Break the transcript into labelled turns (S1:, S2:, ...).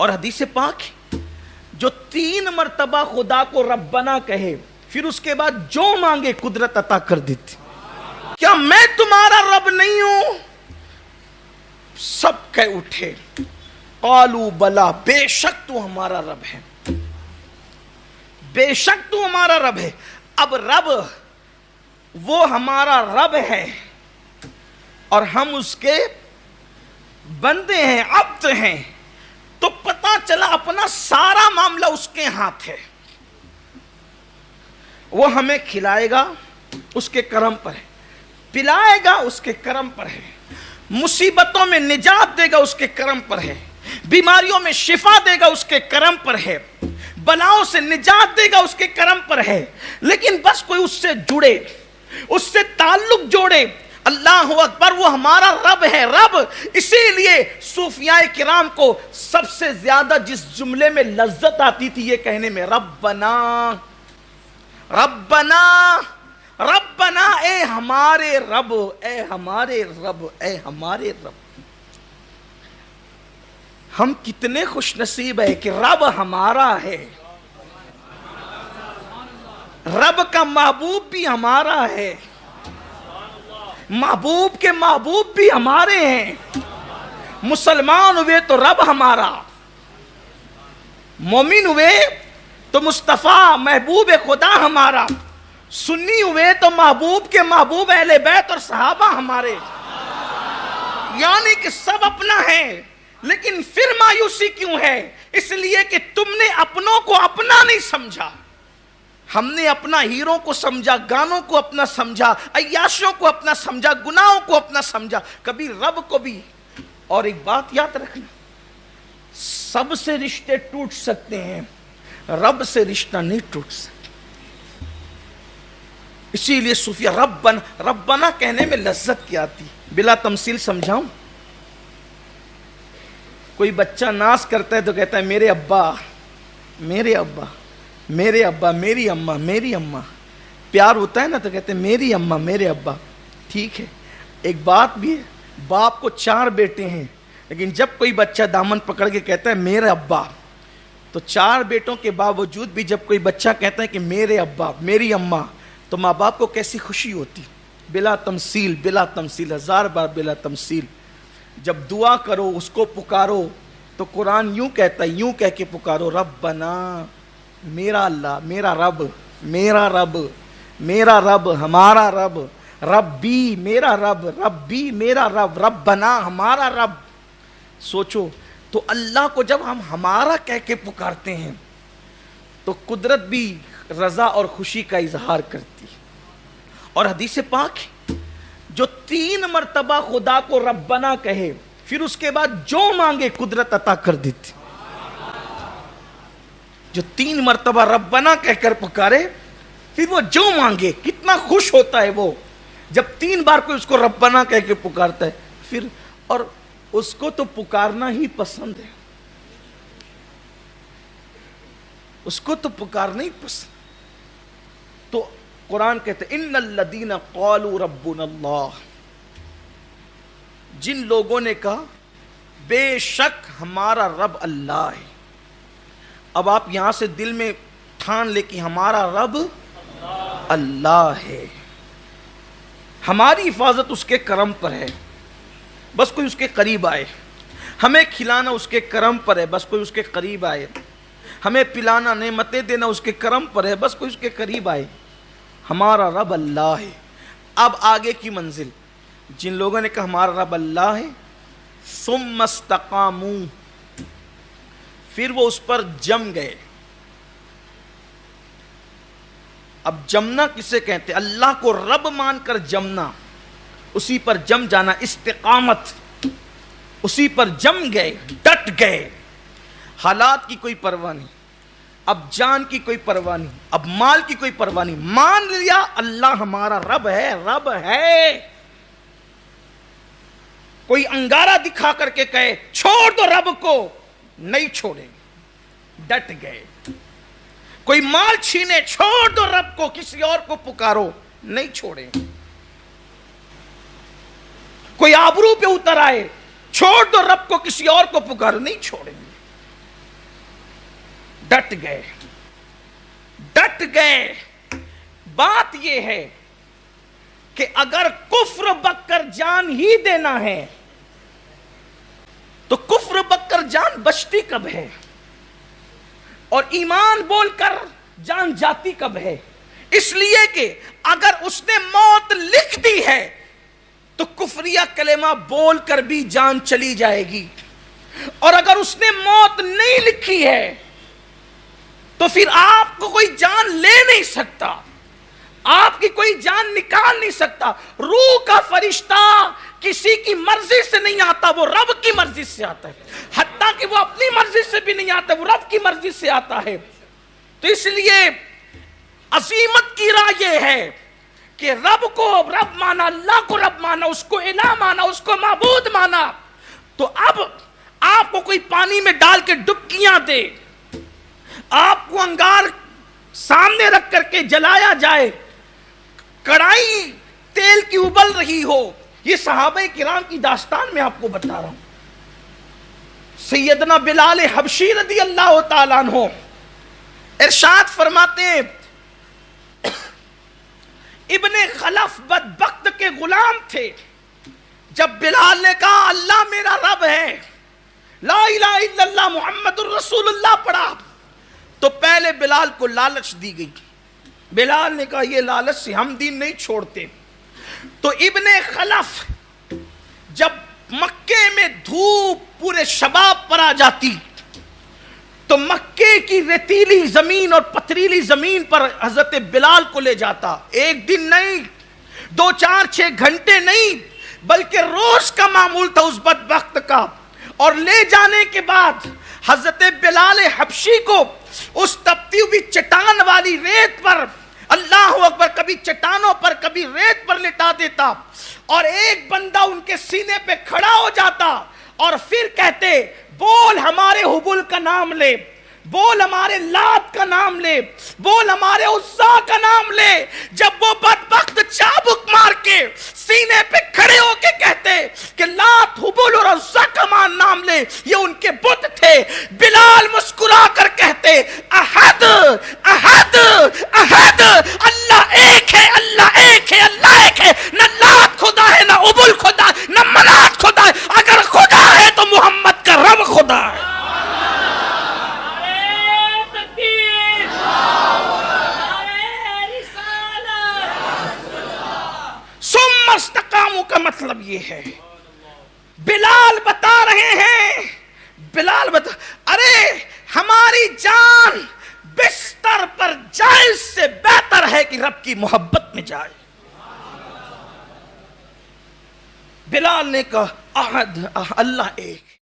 S1: اور حدیث پاک جو 3 مرتبہ خدا کو ربنا کہے پھر اس کے بعد جو مانگے قدرت عطا کر دیتی. کیا میں تمہارا رب نہیں ہوں؟ سب کہہ اٹھے قالوا بلا، بے شک تو ہمارا رب ہے، بے شک تو ہمارا رب ہے. اب رب وہ ہمارا رب ہے اور ہم اس کے بندے ہیں، عبد ہیں، تو پتا چلا اپنا سارا معاملہ اس کے ہاتھ ہے. وہ ہمیں کھلائے گا اس کے کرم پر ہے، پلائے گا اس کے کرم پر ہے، مصیبتوں میں نجات دے گا اس کے کرم پر ہے، بیماریوں میں شفا دے گا اس کے کرم پر ہے، بلاؤں سے نجات دے گا اس کے کرم پر ہے. لیکن بس کوئی اس سے جڑے، اس سے تعلق جوڑے. اللہ اکبر، وہ ہمارا رب ہے، رب. اسی لیے صوفیاء کرام کو سب سے زیادہ جس جملے میں لذت آتی تھی یہ کہنے میں، ربنا ربنا ربنا، اے ہمارے رب، اے ہمارے رب، اے ہمارے رب. ہم کتنے خوش نصیب ہے کہ رب ہمارا ہے، رب کا محبوب بھی ہمارا ہے، محبوب کے محبوب بھی ہمارے ہیں. مسلمان ہوئے تو رب ہمارا، مومن ہوئے تو مصطفیٰ محبوب خدا ہمارا، سنی ہوئے تو محبوب کے محبوب اہل بیت اور صحابہ ہمارے. یعنی کہ سب اپنا ہے، لیکن پھر مایوسی کیوں ہے؟ اس لیے کہ تم نے اپنوں کو اپنا نہیں سمجھا. ہم نے اپنا ہیروں کو سمجھا، گانوں کو اپنا سمجھا، عیاشوں کو اپنا سمجھا، گناہوں کو اپنا سمجھا، کبھی رب کو بھی. اور ایک بات یاد رکھنا، سب سے رشتے ٹوٹ سکتے ہیں، رب سے رشتہ نہیں ٹوٹ سکتا. اسی لیے صوفیہ ربنا ربنا کہنے میں لذت کیا آتی. بلا تمثیل سمجھاؤں، کوئی بچہ ناز کرتا ہے تو کہتا ہے میرے ابا، میرے ابا، میرے ابا، میری اماں، میری اماں. پیار ہوتا ہے نا تو کہتے ہیں میری اماں، میرے ابا. ٹھیک ہے، ایک بات بھی ہے، باپ کو 4 بیٹے ہیں، لیکن جب کوئی بچہ دامن پکڑ کے کہتا ہے میرے ابا، تو 4 بیٹوں کے باوجود بھی جب کوئی بچہ کہتا ہے کہ میرے ابا، میری اماں، تو ماں باپ کو کیسی خوشی ہوتی. بلا تمثیل، بلا تمثیل، 1000 بار بلا تمثیل. جب دعا کرو اس کو پکارو تو قرآن یوں کہتا ہے، یوں کہہ کے پکارو، ربنا، میرا اللہ، میرا رب، میرا رب، میرا رب، ہمارا رب، ربی، میرا رب، ربی، میرا رب، ربنا، ہمارا رب. سوچو تو اللہ کو جب ہم ہمارا کہہ کے پکارتے ہیں تو قدرت بھی رضا اور خوشی کا اظہار کرتی. اور حدیث پاک جو 3 مرتبہ خدا کو ربنا کہے پھر اس کے بعد جو مانگے قدرت عطا کر دیتی. جو 3 مرتبہ ربنا کہہ کر پکارے پھر وہ جو مانگے، کتنا خوش ہوتا ہے وہ جب 3 بار کوئی اس کو ربنا کہہ کے پکارتا ہے. پھر اور اس کو تو پکارنا ہی پسند ہے، اس کو تو پکارنا ہی پسند. تو قرآن کہتے ہیں ان الذین قالوا ربنا اللہ، جن لوگوں نے کہا بے شک ہمارا رب اللہ ہے. اب آپ یہاں سے دل میں ٹھان لے کہ ہمارا رب اللہ ہے، ہماری حفاظت اس کے کرم پر ہے، بس کوئی اس کے قریب آئے. ہمیں کھلانا اس کے کرم پر ہے، بس کوئی اس کے قریب آئے. ہمیں پلانا، نعمتیں دینا اس کے کرم پر ہے، بس کوئی اس کے قریب آئے. ہمارا رب اللہ ہے. اب آگے کی منزل، جن لوگوں نے کہا ہمارا رب اللہ ہے، ثم استقاموا، پھر وہ اس پر جم گئے. اب جمنا کسے کہتے ہیں؟ اللہ کو رب مان کر جمنا، اسی پر جم جانا، استقامت. اسی پر جم گئے، ڈٹ گئے. حالات کی کوئی پرواہ نہیں، اب جان کی کوئی پرواہ نہیں، اب مال کی کوئی پرواہ نہیں. مان لیا اللہ ہمارا رب ہے، رب ہے. کوئی انگارہ دکھا کر کے کہے چھوڑ دو رب کو، نہیں چھوڑیں، ڈٹ گئے. کوئی مال چھینے، چھوڑ دو رب کو، کسی اور کو پکارو، نہیں چھوڑیں. کوئی آبرو پہ اتر آئے، چھوڑ دو رب کو، کسی اور کو پکارو، نہیں چھوڑیں. ڈٹ گئے. بات یہ ہے کہ اگر کفر بک جان ہی دینا ہے تو کفر بک جان بچتی کب ہے اور ایمان بول کر جان جاتی کب ہے؟ اس لیے کہ اگر اس نے موت لکھ دی ہے تو کفریہ کلمہ بول کر بھی جان چلی جائے گی، اور اگر اس نے موت نہیں لکھی ہے تو پھر آپ کو کوئی جان لے نہیں سکتا، آپ کی کوئی جان نکال نہیں سکتا. روح کا فرشتہ کسی کی مرضی سے نہیں آتا، وہ رب کی مرضی سے آتا ہے. حتیٰ کہ وہ اپنی مرضی سے بھی نہیں آتا، وہ رب کی مرضی سے آتا ہے. تو اس لیے عظیمت کی راہ یہ ہے کہ رب کو رب مانا، اللہ کو رب مانا، اس کو الہ مانا، اس کو معبود مانا. تو اب آپ کو کوئی پانی میں ڈال کے ڈبکیاں دے، آپ کو انگار سامنے رکھ کر کے جلایا جائے، کڑائی تیل کی ابل رہی ہو، یہ صحابہ کرام کی داستان میں آپ کو بتا رہا ہوں. سیدنا بلال حبشی رضی اللہ تعالیٰ عنہ ارشاد فرماتے ہیں، ابن خلف بدبخت کے غلام تھے. جب بلال نے کہا اللہ میرا رب ہے، لا الہ الا اللہ محمد الرسول اللہ پڑھا، تو پہلے بلال کو لالچ دی گئی. بلال نے کہا یہ لالچ سے ہم دین نہیں چھوڑتے. تو ابن خلف جب مکے میں دھوپ پورے شباب پر آ جاتی تو مکے کی ریتیلی زمین اور پتھریلی زمین پر حضرت بلال کو لے جاتا. ایک دن نہیں، 2 4 6 گھنٹے نہیں، بلکہ روز کا معمول تھا اس بدبخت کا. اور لے جانے کے بعد حضرت بلال حبشی کو اس تپتی ہوئی چٹان والی ریت پر، اللہ اکبر، کبھی چٹانوں پر کبھی ریت پر لٹا دیتا، اور ایک بندہ ان کے سینے پہ کھڑا ہو جاتا اور پھر کہتے بول ہمارے حبل کا نام لے، بول ہمارے لات کا نام لے، بول ہمارے عزا کا نام لے. جب وہ بدبخت چابک مار کے سینے پہ کھڑے ہو کے کہتے کہ لات حبل اور عزا کا نام لے، یہ ان کے بت تھے. بلال مسکرا کر کہتے احد احد احد، اللہ ایک ہے، اللہ ایک ہے، اللہ ایک ہے. نہ لات خدا ہے، نہ حبل خدا، نہ منات خدا ہے. اگر خدا ہے تو محمد کا رب خدا ہے. استقاموا کا مطلب یہ ہے، بلال بتا رہے ہیں، بلال ارے ہماری جان بستر پر جائے اس سے بہتر ہے کہ رب کی محبت میں جائے. بلال نے کہا احد، اللہ ایک.